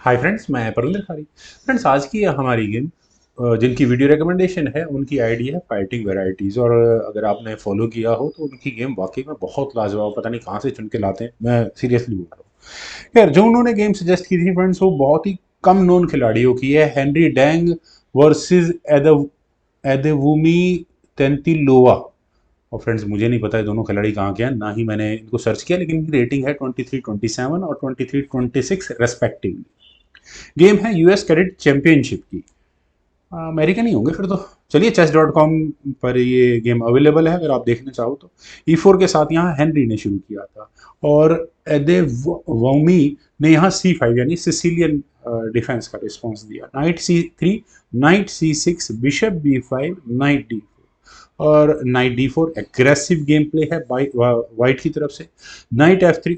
Hi friends, मैं परविंदर खारी। Friends, आज की हमारी गेम जिनकी वीडियो रिकमेंडेशन है उनकी आईडी है फाइटिंग वैरायटीज़। और अगर आपने फॉलो किया हो तो उनकी गेम वाकई में बहुत लाजवाब, पता नहीं कहाँ से चुन के लाते हैं, मैं सीरियसली बोल रहा हूँ। यार, जो उन्होंने गेम सजेस्ट की थी फ्रेंड्स, वो बहुत ही कम नोन खिलाड़ियों की है। Henry Dang versus Adewumi Tanitoluwa. और फ्रेंड्स, मुझे नहीं पता है दोनों खिलाड़ी कहाँ के हैं, ना ही मैंने इनको सर्च किया, लेकिन इनकी रेटिंग है 23-27 और 23-26 रेस्पेक्टिवली। गेम है यूएस कैडेट चैंपियनशिप की। अमेरिकन ही होंगे फिर तो। चलिए, chess.com पर ये गेम अवेलेबल है अगर आप देखना चाहो तो। E4 के साथ यहाँ हेनरी ने शुरू किया था, और एदेवोमी ने यहाँ C5 यानी सिसिलियन डिफेंस का रिस्पॉन्स दिया। Night C3, night C6, bishop B5, night D4। और night D4 aggressive game play है वाइट की तरफ से। नाइट F3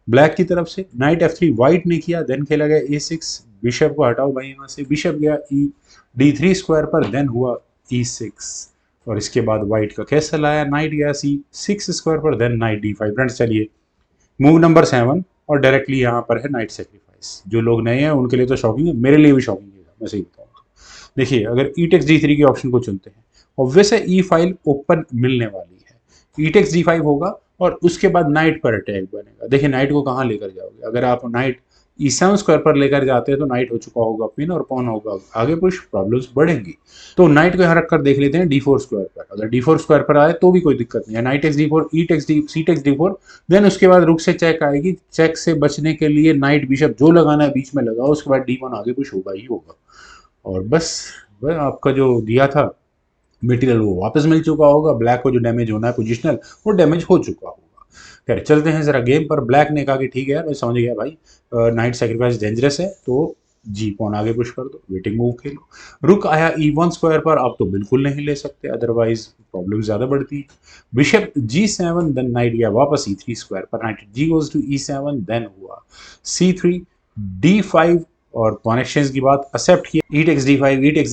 ब्लैक की तरफ से। नाइट F3 व्हाइट ने किया, देन खेला गया A6। बिशप को हटाओ भाई यहाँ से, बिशप गया D3 स्क्वायर पर, देन हुआ E6। और इसके बाद व्हाइट का कैसल आया, नाइट गया C6 स्क्वायर पर, देन नाइट D5। फ्रेंड्स, चलिए मूव नंबर 7, और डायरेक्टली यहाँ पर है नाइट सेक्रीफाइस। जो लोग नए हैं उनके लिए तो शॉकिंग है, मेरे लिए भी शॉकिंग है, मैं सही बताऊँ तो। देखिए, अगर ई टेक्स D3 के ऑप्शन को चुनते हैं, ऑब्वियस है ई फाइल ओपन मिलने वाली है। ई टेक्स D5 होगा और उसके बाद नाइट पर अटैक बनेगा। देखिए, नाइट को कहाँ लेकर जाओगे? अगर आप नाइट E7 स्क्वायर पर लेकर जाते हैं तो नाइट हो चुका होगा पिन, और पॉन होगा आगे पुश, प्रॉब्लम्स बढ़ेंगी। तो नाइट को यहाँ रख कर देख लेते हैं D4 स्क्वायर पर। अगर D4 स्क्वायर पर आए तो भी कोई दिक्कत नहीं है। नाइट एक्स D4, ई टेक्स डी, सी टेक्स D4, देन उसके बाद रुक से चेक आएगी। चेक से बचने के लिए नाइट बिशप जो लगाना है बीच में लगाओ, उसके बाद D1 आगे पुश होगा ही होगा। और बस वह आपका जो दिया था मटेरियल वो वापस मिल चुका होगा। ब्लैक को जो डैमेज होना है पोजिशनल, वो डैमेज हो चुका होगा। खैर, चलते हैं जरा गेम पर। ब्लैक ने कहा कि ठीक है यार, मैं समझ गया भाई, नाइट सेक्रीफाइस डेंजरस है, तो जी पॉन आगे पुश कर दो, वेटिंग मूव खेलो। रुक आया E1 स्क्वायर पर, आप तो बिल्कुल नहीं ले सकते, अदरवाइज प्रॉब्लम ज्यादा बढ़ती है। बिशप G7, देन नाइट गया वापस E3 स्क्वायर पर, knight G goes to E7, then हुआ C3, D5। और पॉन एक्सचेंज की बात एक्सेप्ट किया, ई टेक्स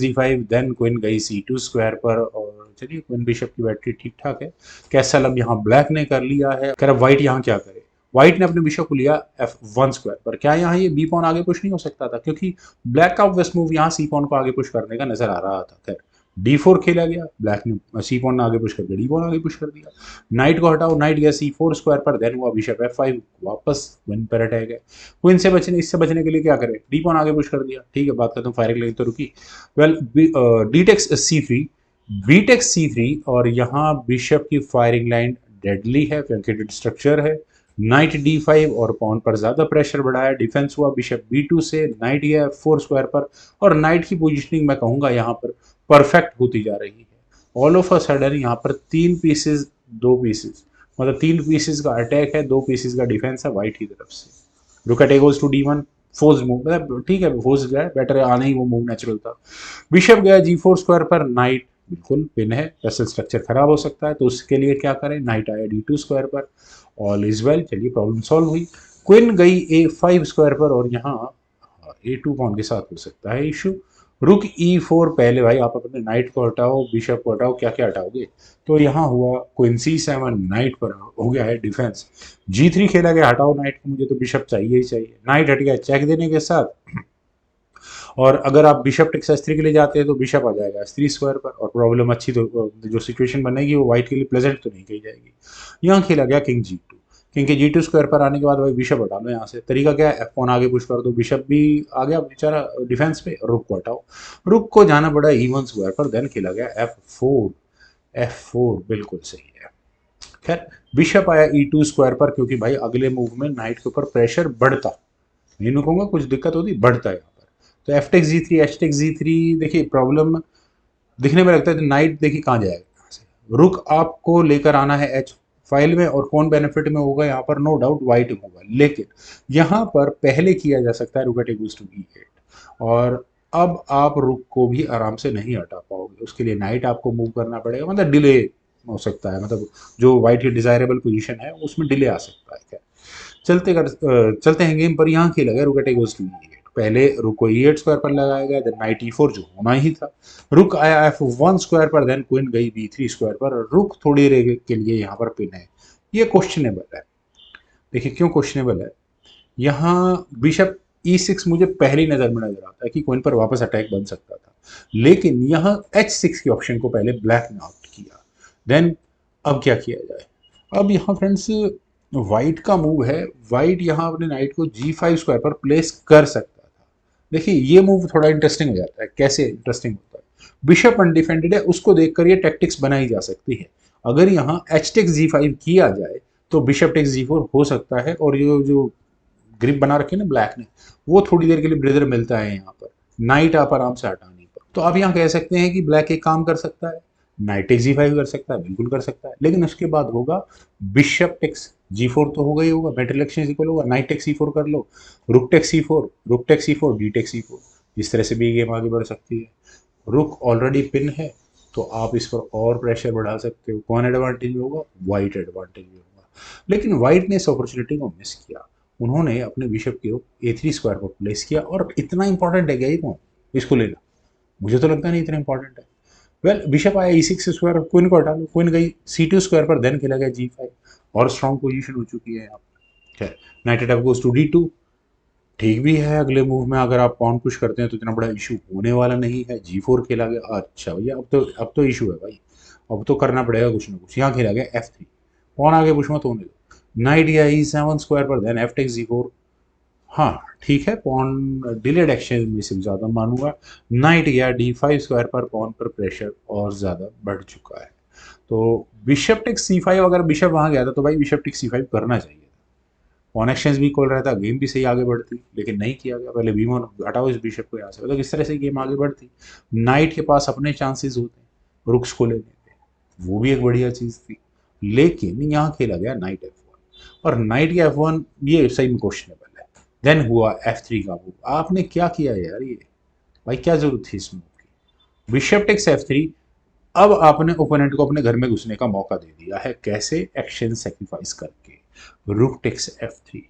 D5, देन क्वीन गई C2 स्क्वायर पर। और चलिए, क्वीन बिशप की बैटरी ठीक ठाक है। कैसल अब यहाँ ब्लैक ने कर लिया है। कह रहा व्हाइट यहाँ क्या करे? व्हाइट ने अपने बिशप को लिया F1 स्क्वायर पर। क्या यहाँ ये बी पॉन आगे पुश नहीं हो सकता था? क्योंकि ब्लैक का ऑब्वियस मूव यहाँ सी पॉन को आगे पुश करने का नजर आ रहा था। खैर, D4 खेला गया, ब्लैक ने सी पॉन ने आगे पुश कर दिया, डी पॉन आगे पुश कर दिया। नाइट को हटाओ, नाइट गया C4 स्क्वायर पर, देन हुआ बिशप F5, वापस विन पर अटैक है। क्वीन से बचने, इससे बचने के लिए क्या करे? डी पॉन आगे पुश कर दिया, ठीक है, बात करता हूँ, फायरिंग लगी तो रुकी। Well, D takes C3, B takes C3, और यहाँ बिशप की फायरिंग लाइन डेडली है, ट्रंकेटेड स्ट्रक्चर है। नाइट D5 और पॉन पर ज्यादा प्रेशर बढ़ाया, डिफेंस हुआ बिशप B2 से, नाइट गया F4 स्क्वायर पर। और नाइट की पोजीशनिंग मैं कहूंगा यहाँ पर परफेक्ट होती जा रही है। ऑल ऑफ अ सडन यहाँ पर 3 पीसेस, 2 पीसेस, मतलब 3 पीसेस का अटैक है, 2 पीसेस का डिफेंस है व्हाइट की तरफ से। Rook attack goes to D1, force move, मतलब ठीक है, फोर्स गया, बेटर है, आना ही वो मूव नेचुरल था। बिशप गया G4 स्क्वायर पर, नाइट बिल्कुल पिन है, वेसल स्ट्रक्चर खराब हो सकता है, तो उसके लिए क्या करें? नाइट आया D2 स्क्वायर पर, ऑल इज वेल। चलिए, प्रॉब्लम सॉल्व हुई। क्वीन गई A5 स्क्वायर पर, और यहाँ A2 पॉन के साथ हो सकता है इशू। रुक E4, पहले भाई आप अपने नाइट को हटाओ, बिशप को हटाओ, क्या क्या हटाओगे? तो यहाँ हुआ क्वीन C7, नाइट पर हो गया है डिफेंस। G3 खेला गया, हटाओ नाइट को, मुझे तो बिशप चाहिए ही चाहिए। नाइट हट गया चेक देने के साथ। और अगर आप बिशप टेक्स S3 के लिए जाते हैं तो बिशप आ जाएगा S3 स्क्वायर पर, और प्रॉब्लम अच्छी तो जो सिचुएशन बनेगी वो व्हाइट के लिए प्लेजेंट तो नहीं कही जाएगी। यहाँ खेला गया किंग G2। किंग के G2 स्क्वायर पर आने के बाद भाई बिशप हटा लो यहाँ से। तरीका क्या है? F1 आगे पुश कर दो, बिशप भी आ गया बेचारा डिफेंस पे, रुक को हटाओ। रुक को जाना पड़ा E1 स्क्वायर पर, देन खेला गया F4। F4 बिल्कुल सही है। खैर, बिशप आया E2 स्क्वायर पर, क्योंकि भाई अगले मूव में नाइट के ऊपर प्रेशर बढ़ता, नहीं कहूंगा कुछ दिक्कत होती, बढ़ता है यहाँ पर। तो F takes G3, H takes G3, देखिए प्रॉब्लम दिखने में लगता है, तो नाइट देखिए कहाँ जाएगा यहाँ से। रुक आपको लेकर आना है H फाइल में, और कौन बेनिफिट में होगा यहाँ पर? नो डाउट व्हाइट होगा, लेकिन यहाँ पर पहले किया जा सकता है रुक अटैक गोज टू E8। और अब आप रुक को भी आराम से नहीं हटा पाओगे, उसके लिए नाइट आपको मूव करना पड़ेगा, मतलब डिले हो सकता है, मतलब जो व्हाइट की डिजायरेबल पोजीशन है उसमें डिले आ सकता है। क्या चलते हैं गेम पर। यहाँ खेला गया रुक अटैक गोज टू E8। पहले रुक को E8 स्क्वायर पर लगाया गया, देन नाइट E4 जो होना ही था। रुक आया F1 स्क्वायर पर, देन क्वीन गई B3 स्क्वायर पर। रुक थोड़ी देर के लिए यहाँ पर पिन है, ये क्वेश्चनेबल है। देखिए क्यों क्वेश्चनेबल है? यहाँ बिशप E6 मुझे पहली नज़र में नजर आता है कि क्वीन पर वापस अटैक बन सकता था, लेकिन यहाँ H6 के ऑप्शन को पहले ब्लैक ने ऑप्ट किया। देन अब क्या किया जाए? अब यहाँ फ्रेंड्स वाइट का मूव है, वाइट यहाँ अपने नाइट को G5 स्क्वायर पर प्लेस कर सकता था। देखिए ये मूव थोड़ा इंटरेस्टिंग हो जाता है। कैसे इंटरेस्टिंग होता है? बिशप अनडिफेंडेड है, उसको देखकर ये टैक्टिक्स बनाई जा सकती है। अगर यहाँ एच टेक्स G5 किया जाए तो बिशप टेक्स G4 हो सकता है, और ये जो ग्रिप बना रखी है ना ब्लैक ने, वो थोड़ी देर के लिए ब्रेदर मिलता है यहाँ पर, नाइट आप आराम से हटा नहीं पाते। तो आप यहाँ कह सकते हैं कि ब्लैक एक काम कर सकता है, नाइट टेक्स G5 कर सकता है, बिल्कुल कर सकता है, लेकिन उसके बाद होगा बिशप टेक्स G4 तो होगा ही होगा, मेटल एक्सचेंज इक्वल होगा, नाइट टेक्स C4 कर लो, rook takes C4, rook takes C4, D takes C4, इस तरह से भी गेम आगे बढ़ सकती है। रुक ऑलरेडी पिन है, तो आप इस पर और प्रेशर बढ़ा सकते हो। कौन एडवांटेज में होगा? वाइट एडवांटेज में होगा। लेकिन वाइट ने इस अपॉर्चुनिटी को मिस किया, उन्होंने अपने बिशप को A3 स्क्वायर पर प्लेस किया। और इतना इंपॉर्टेंट है क्या ये कौन इसको लेना? मुझे तो लगता नहीं इतना इंपॉर्टेंट है। वेल बिशप आया E6 स्क्वायर, क्वीन को हटा लो, क्वीन गई C2 स्क्वायर पर, देन खेला गया G5, और स्ट्रॉन्ग पोजीशन हो चुकी है यहाँ पर। खैर, night attack goes to D2, ठीक भी है। अगले मूव में अगर आप पॉन पुश करते हैं तो इतना बड़ा इशू होने वाला नहीं है। G4 खेला गया, अच्छा भैया अब तो इशू है भाई, अब तो करना पड़ेगा कुछ ना कुछ। यहाँ खेला गया F3, पॉन आगे पुश मत होने दो, नाइट या E7 स्क्वायर पर, देन F टेक्स G4। हाँ ठीक है, पॉन डिलेड एक्सचेंज में सिर्फ ज़्यादा मानूंगा, नाइट या D5 स्क्वायर पर पॉन पर प्रेशर और ज़्यादा बढ़ चुका है। तो बिशप टेक्स C5, अगर बिशप वहाँ गया था तो भाई बिशप टेक्स C5 करना चाहिए, पॉन एक्सचेंज भी खोल रहता, गेम भी सही आगे बढ़ती, लेकिन नहीं किया गया। पहले B1 हटाओ इस बिशप को यहाँ से, मतलब इस तरह से गेम आगे बढ़ती। नाइट के पास अपने चांसेस होते रुक्स को लेने के, वो भी एक बढ़िया चीज़ थी। लेकिन यहाँ खेला गया नाइट F1, और नाइट या F1 ये सही में क्वेश्चनेबल है। देन हुआ F3 का मूव। आपने क्या किया यार ये, भाई क्या जरूरत थी इस मूव की? बिशप टेक्स F3, अब आपने ओपोनेंट को अपने घर में घुसने का मौका दे दिया है। कैसे? एक्शन सेक्रीफाइस करके, रुक टेक्स F3।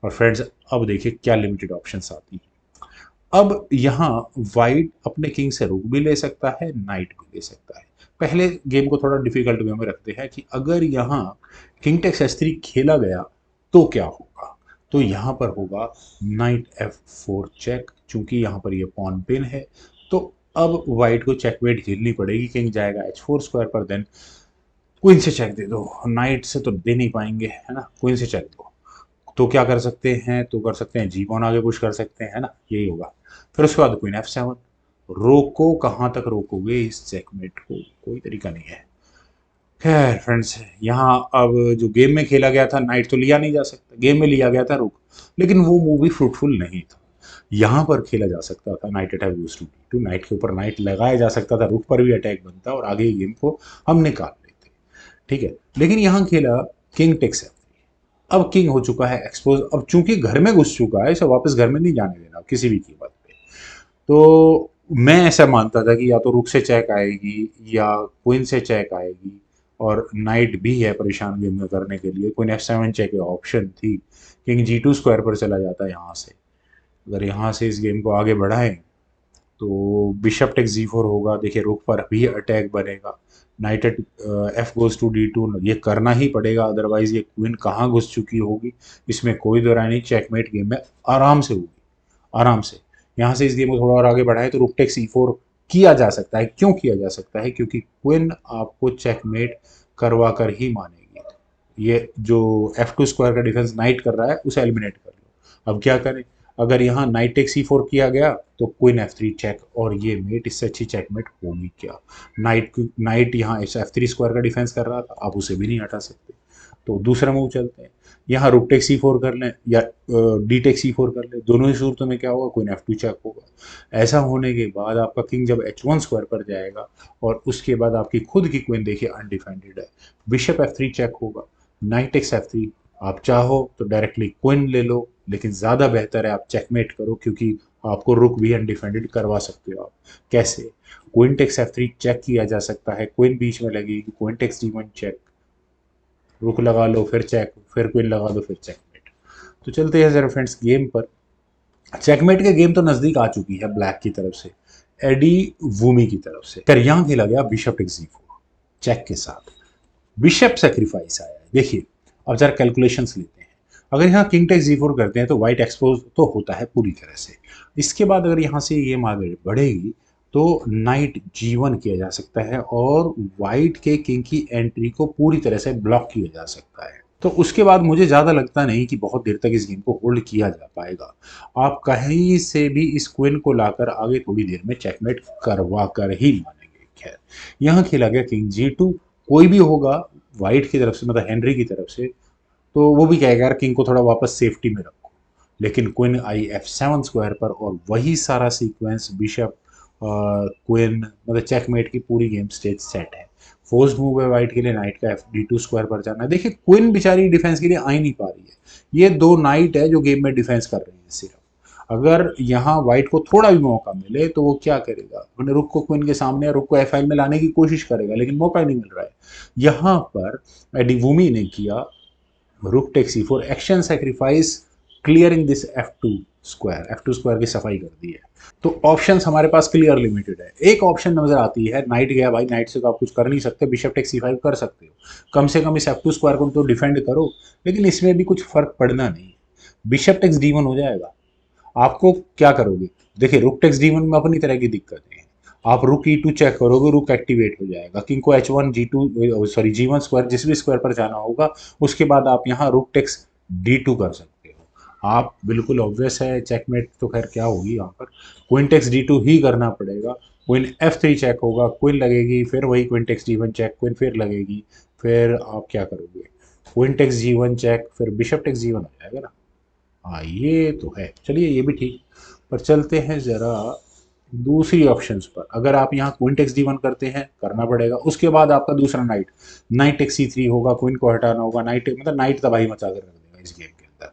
और फ्रेंड्स अब देखिए क्या लिमिटेड ऑप्शंस आती हैं। अब यहाँ वाइट अपने किंग से रुक भी ले सकता है, नाइट भी ले सकता है। पहले गेम को थोड़ा डिफिकल्ट वे में रखते हैं कि अगर यहाँ किंग टेक्स H3 खेला गया तो क्या होगा। तो यहाँ पर होगा नाइट F4 चेक, चूंकि यहाँ पर ये पॉन पिन है, तो अब वाइट को चेकमेट झेलनी पड़ेगी। किंग जाएगा H4 स्क्वायर पर, देन क्वीन से चेक दे दो, नाइट से तो दे नहीं पाएंगे है ना, क्वीन से चेक दो। तो क्या कर सकते हैं? तो कर सकते हैं G1 आगे पुश कर सकते हैं, है ना, यही होगा। फिर उसके बाद क्वीन F7, रोको, कहाँ तक रोकोगे इस चेकमेट को? कोई तरीका नहीं है। खैर फ्रेंड्स, यहाँ अब जो गेम में खेला गया था, नाइट तो लिया नहीं जा सकता, गेम में लिया गया था रुक, लेकिन वो मूवी फ्रूटफुल नहीं था। यहाँ पर खेला जा सकता था knight attack goes to D2, knight के ऊपर नाइट लगाया जा सकता था, रुक पर भी अटैक बनता और आगे गेम को हम निकाल लेते, ठीक है। लेकिन यहाँ खेला किंग टेक्स F3, अब किंग हो चुका है एक्सपोज। अब चूंकि घर में घुस चुका है, इसे वापस घर में नहीं जाने देना किसी भी कीमत पे। तो मैं ऐसा मानता था कि या तो रुक से चेक आएगी या क्वीन से चेक आएगी, और नाइट भी है परेशान गेम में करने के लिए, क्वीन F7 चेक ऑप्शन थी, किंग G2 स्क्वायर पर चला जाता यहाँ से। अगर यहाँ से इस गेम को आगे बढ़ाएं तो बिशप टेक G4 होगा, देखिए रुक पर भी अटैक बनेगा, knight at F goes to D2, ये करना ही पड़ेगा, अदरवाइज ये क्वीन कहाँ घुस चुकी होगी इसमें कोई दो राय नहीं, चेकमेट गेम में आराम से होगी, आराम से। यहाँ से इस गेम को थोड़ा और आगे बढ़ाएं तो रुक टेक C4 किया जा सकता है। क्यों किया जा सकता है? क्योंकि क्वीन आपको चेकमेट करवा कर ही मानेगी। ये जो F2 स्क्वायर का डिफेंस नाइट कर रहा है उसे एलिमिनेट कर लो। अब क्या करें? अगर यहाँ नाइट टेक C4 किया गया तो क्वीन F3 चेक, और ये मेट, इससे अच्छी चेकमेट होगी क्या? नाइट यहाँ F3 स्क्वायर का डिफेंस कर रहा था, आप उसे भी नहीं हटा सकते। तो दूसरा मूव चलते हैं, यहाँ रुक टेक C4 कर लें या डी टेक C4 कर लें, दोनों ही सूरतों में क्या होगा? क्वीन F2 चेक होगा। ऐसा होने के बाद आपका किंग जब H1 स्क्वायर पर जाएगा, और उसके बाद आपकी खुद की क्वीन देखिए अनडिफेंडेड है, बिशप F3 चेक होगा, नाइट टेक्स F3, आप चाहो तो डायरेक्टली क्वीन ले लो, लेकिन ज़्यादा बेहतर है आप चेकमेट करो, क्योंकि आपको रुक भी अनडिफेंडेड करवा सकते हो आप। कैसे? क्वीन टेक्स F3 चेक किया जा सकता है, क्वीन बीच में लगेगी, क्वीन टेक्स D1 चेक, रुक लगा लो फिर चेक, फिर क्वीन लगा दो फिर चेकमेट। तो चलते हैं जरा फ्रेंड्स गेम पर। चेकमेट के गेम तो नजदीक आ चुकी है ब्लैक की तरफ से, एडी वूमी की तरफ से। फिर यहाँ खेला गया बिशप टेक्स G4 चेक के साथ, बिशप सेक्रीफाइस आया है। देखिए अब जरा कैलकुलेशंस लेते हैं, अगर यहाँ किंग टेक जी4 करते हैं तो वाइट एक्सपोज तो होता है पूरी तरह से। इसके बाद अगर यहाँ से ये आगे बढ़ेगी तो नाइट जी1 किया जा सकता है और वाइट के किंग की एंट्री को पूरी तरह से ब्लॉक किया जा सकता है। तो उसके बाद मुझे ज़्यादा लगता नहीं कि बहुत देर तक इस गेम को होल्ड किया जा पाएगा। आप कहीं से भी इस क्वीन को लाकर आगे थोड़ी देर में चेकमेट करवा कर ही मानेंगे। खैर, यहाँ खेला गया किंग जी2। कोई भी होगा वाइट की तरफ से, मतलब हेनरी की तरफ से, तो वो भी कहेगा यार किंग को थोड़ा वापस सेफ्टी में रखो। लेकिन क्वीन आई F7 स्क्वायर पर और वही सारा सीक्वेंस बिशप क्वीन, मतलब चेकमेट की पूरी गेम स्टेज सेट है। फोर्स्ड मूव है वाइट के लिए नाइट का FD2 स्क्वायर पर जाना है। देखिए क्वीन बेचारी डिफेंस के लिए आ ही नहीं पा रही है। ये दो नाइट है जो गेम में डिफेंस कर रही है सिर्फ। अगर यहाँ व्हाइट को थोड़ा भी मौका मिले तो वो क्या करेगा, अपने रुक को क्वीन के सामने, रुक को F5 में लाने की कोशिश करेगा, लेकिन मौका ही नहीं मिल रहा है। यहाँ पर एडिवुमी ने किया rook take C4 action sacrifice, clearing this F2 square की सफाई कर दी है। तो ऑप्शंस हमारे पास क्लियर लिमिटेड है। एक ऑप्शन नजर आती है, नाइट गया भाई, नाइट से तो आप कुछ कर नहीं सकते, बिशप टेक C5 कर सकते हो, कम से कम इस F2 स्क्वायर को तो डिफेंड करो। लेकिन इसमें भी कुछ फर्क पड़ना नहीं। बिशप टेक्स D1 हो जाएगा। आपको क्या करोगे, देखिए रुक टेक्स D1 में अपनी तरह की दिक्कतें हैं। आप रुक E2 चेक करोगे, रुक एक्टिवेट हो जाएगा, किंग को H1 G2 sorry G1 square जिस भी स्क्वायर पर जाना होगा, उसके बाद आप यहाँ रुक टेक्स D2 कर सकते हो। आप बिल्कुल ऑब्वियस है चेकमेट तो खैर क्या होगी यहाँ पर, क्वीन टेक्स D2 ही करना पड़ेगा। क्वीन F3 चेक होगा, क्वीन लगेगी, फिर वही queen takes D1 check, queen फिर लगेगी, फिर आप क्या करोगे, क्वीन टेक्स G1 चेक, फिर बिशप टेक्स G1 हो जाएगा ना। हाँ ये तो है, चलिए ये भी ठीक। पर चलते हैं ज़रा दूसरी ऑप्शंस पर। अगर आप यहाँ क्वीन टेक्स D1 करते हैं, करना पड़ेगा, उसके बाद आपका दूसरा नाइट, नाइट टेक्स C3 होगा, क्वीन को हटाना होगा, नाइट मतलब नाइट तबाही मचा कर रख देगा इस गेम के अंदर।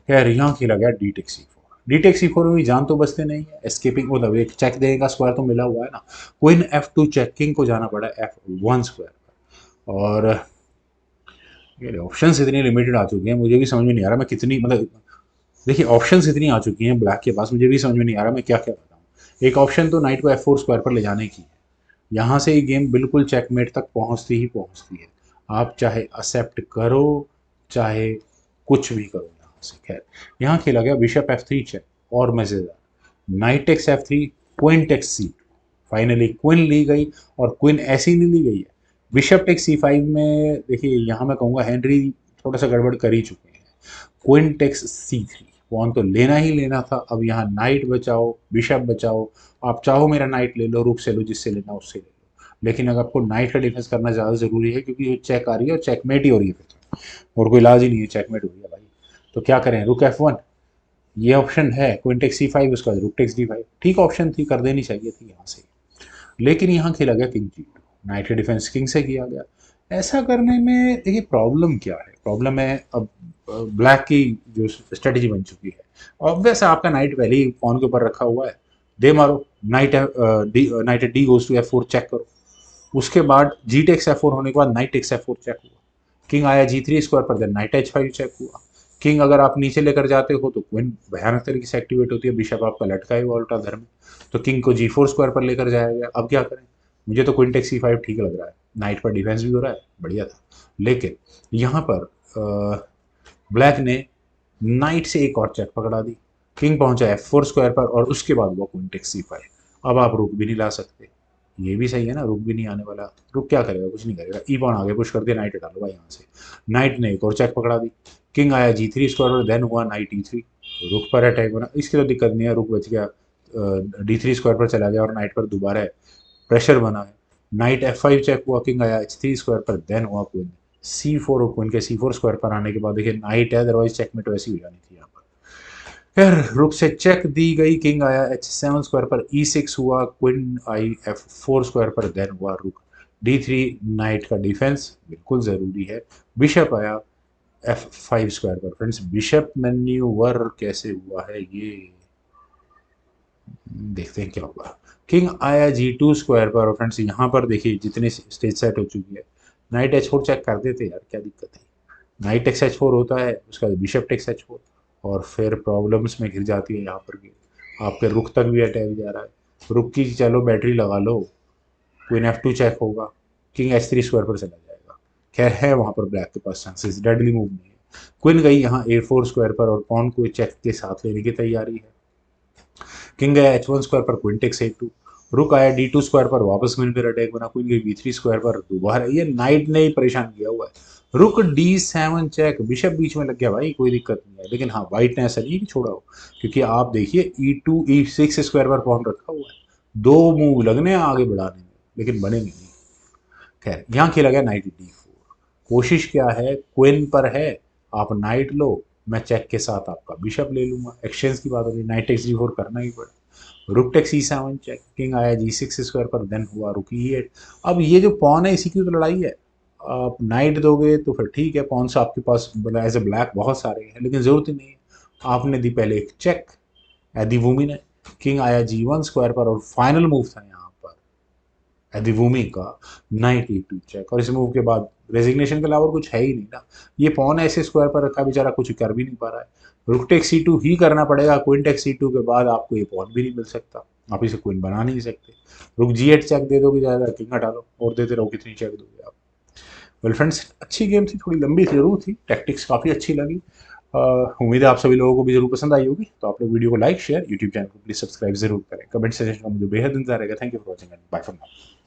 खैर यहाँ खेला गया D takes C4। D takes C4 में भी जान तो बचते नहीं है, एस्केपिंग मतलब एक चेक देगा स्क्वायर तो मिला हुआ है ना। क्वीन F2 चेक, किंग को जाना पड़ा F1 स्क्वायर पर। और ये ऑप्शंस इतनी लिमिटेड आ चुकी हैं, मुझे भी समझ में नहीं आ रहा मैं कितनी, मतलब देखिए ऑप्शंस इतनी आ चुकी हैं ब्लैक के पास, मुझे भी समझ में नहीं आ रहा मैं क्या क्या बताऊँ। एक ऑप्शन तो नाइट को F4 स्क्वायर पर ले जाने की है। यहाँ से ये गेम बिल्कुल चेकमेट तक पहुँचती ही पहुँचती है। आप चाहे एक्सेप्ट करो, चाहे कुछ भी करो यहाँ से। खैर, यहाँ खेला गया बिशप F3 चेक, और मज़ेदार, knight takes F3, queen takes C2। Finally queen ली गई, और क्वीन ऐसी नहीं ली गई है। बिशप टेक्स C5 में देखिए, यहाँ मैं कहूँगा हेनरी थोड़ा सा गड़बड़ कर ही चुके हैं। क्वीन टेक्स C3, पॉन तो लेना ही लेना था। अब यहाँ नाइट बचाओ, बिशप बचाओ, आप चाहो मेरा नाइट ले लो, रुक से लो, जिससे लेना उससे ले लो, लेकिन अगर आपको नाइट का डिफेंस करना ज़्यादा ज़रूरी है, क्योंकि ये चेक आ रही है और चेकमेट ही हो रही है फिर तो, और कोई इलाज ही नहीं है, चेकमेट हो रही है भाई। तो क्या करें, रुक F1, ये ऑप्शन है, क्वीन टेक्स C5, उसका रुक टेक्स D5, ठीक ऑप्शन थी, कर देनी चाहिए थी यहाँ से। लेकिन यहाँ खेला गया किंग G2, नाइट का डिफेंस किंग से किया गया। ऐसा करने में देखिए प्रॉब्लम क्या है, प्रॉब्लम है अब ब्लैक की जो स्ट्रेटेजी बन चुकी है। ऑब्वियस है, आपका नाइट पहले ही पॉन के ऊपर रखा हुआ है, दे मारो, knight D goes to F4 check करो। उसके बाद जी टेक्स F4 होने के बाद नाइट टेक्स F4 चेक हुआ, किंग आया G3 स्क्वायर पर, देन नाइट H5 चेक हुआ। किंग अगर आप नीचे लेकर जाते हो तो क्वीन भयानक तरीके से एक्टिवेट होती है, बिशप आपका लटका है वो उल्टा धर्म, तो किंग को G4 स्क्वायर पर लेकर जाया गया। अब क्या करें, मुझे तो क्वीन टेक्स C5 ठीक लग रहा है, नाइट पर डिफेंस भी हो रहा है, बढ़िया था। लेकिन यहाँ पर ब्लैक ने नाइट से एक और चेक पकड़ा दी, किंग पहुंचा F4 स्क्वायर पर, और उसके बाद वो क्वीन टेक्स C5। अब आप रुक भी नहीं ला सकते, ये भी सही है ना, रुक भी नहीं आने वाला। रुक क्या करेगा, कुछ नहीं करेगा, ई पॉन आगे पुश कर दिया, नाइट हटा लो भाई यहाँ से। नाइट ने एक और चेक पकड़ा दी, किंग आया G3 स्क्वायर पर, देन हुआ नाइट E3, रुक पर अटैक बना, इसकी तो दिक्कत नहीं है, रुक बच गया, D3 स्क्वायर पर चला गया और नाइट पर दोबारा प्रेशर बना है। नाइट F5 चेक हुआ, किंग आया H3 स्क्वायर पर, देन हुआ क्वीन C4, और क्वीन के C4 स्क्वायर पर आने के बाद देखिए नाइट है, अदरवाइज चेकमेट वैसी हो जानी थी यहाँ पर। फिर रुक से चेक दी गई, किंग आया H7 स्क्वायर पर, E6 हुआ, क्वीन आई F4 स्क्वायर पर, देन हुआ रुक D3। नाइट का डिफेंस बिल्कुल ज़रूरी है। बिशप आया F5 स्क्वायर पर। फ्रेंड्स, बिशप मैन्यूवर कैसे हुआ है ये देखते हैं क्या होगा। किंग आया G2 स्क्वायर पर, और फ्रेंड्स यहाँ पर देखिए जितनी स्टेज सेट हो चुकी है, नाइट H4 चेक कर देते यार, क्या दिक्कत है। नाइट टेक्स H4 होता है, उसका बिशप टेक्स H4, और फिर प्रॉब्लम्स में घिर जाती है यहाँ पर भी। आपके रुक तक भी अटैक जा रहा है, रुक की चलो बैटरी लगा लो, क्वीन F2 चेक होगा, किंग H3 स्क्वायर पर चला जाएगा। खैर है वहाँ पर ब्लैक के पास चांसेस, डेडली मूव नहीं है। क्वीन गई यहाँ A4 स्क्वायर पर और पॉन को चेक के साथ लेने की तैयारी है। किंग गया H1 स्क्वायर पर, क्वीन टेक्स A2। रुक आया D2 स्क्वायर पर, वापस क्वीन पर अटैक बना, क्वीन गई B3 स्क्वायर पर, दोबारा ये नाइट ने ही परेशान किया हुआ है। रुक D7 चेक, बिशप बीच में लग गया भाई, कोई दिक्कत नहीं है, लेकिन हाँ वाइट ने ऐसा नहीं कि छोड़ा हो, क्योंकि आप देखिए E2 E6 स्क्वायर पर पॉन रखा हुआ है, दो मूव लगने हैं आगे बढ़ाने में, लेकिन बनेंगे नहीं। खैर यहाँ खेला गया नाइट D4। कोशिश क्या है, क्वीन पर है, आप नाइट लो, मैं चेक के साथ आपका बिशप ले लूंगा, एक्सचेंज की बात होगी, नाइट टेक्स D4 करना ही पड़े। Rook takes E7 check, king आया G6 स्क्वायर पर, देन हुआ रुक E8। अब ये जो पॉन है इसी की तो लड़ाई है, आप नाइट दोगे तो फिर ठीक है, पॉन से आपके पास एज ए ब्लैक बहुत सारे हैं, लेकिन जरूरत ही नहीं है। आपने दी पहले एक चेक, एदी वूमी ने, किंग आया G1 स्क्वायर पर, और फाइनल मूव था यहाँ पर एदिवुमी का नाइट E2 चेक, और इस मूव के बाद रेजिग्नेशन के अलावा कुछ है ही नहीं ना। ये पॉन ऐसे स्क्वायर पर रखा, बेचारा कुछ कर भी नहीं पा रहा है। रुक टेक C2 ही करना पड़ेगा, क्वीन टेक C2 के बाद आपको ये पॉन भी नहीं मिल सकता, आप इसे क्वीन बना नहीं सकते। रुक G8 चेक दे दोगे ज़्यादा, किंग हटा लो, और देते रहो, कितनी चेक दोगे आप। वेल फ्रेंड्स, अच्छी गेम थी, थोड़ी लंबी जरूर थी, टैक्टिक्स काफ़ी अच्छी लगी। उम्मीद है आप सभी लोगों को भी जरूर पसंद आई होगी। तो आप लोग वीडियो को लाइक शेयर, यूट्यूब चैनल को प्लीज सब्सक्राइब जरूर करें, कमेंट सेक्शन में मुझे बेहद इंतजार रहेगा। Thank you for watching and bye for now.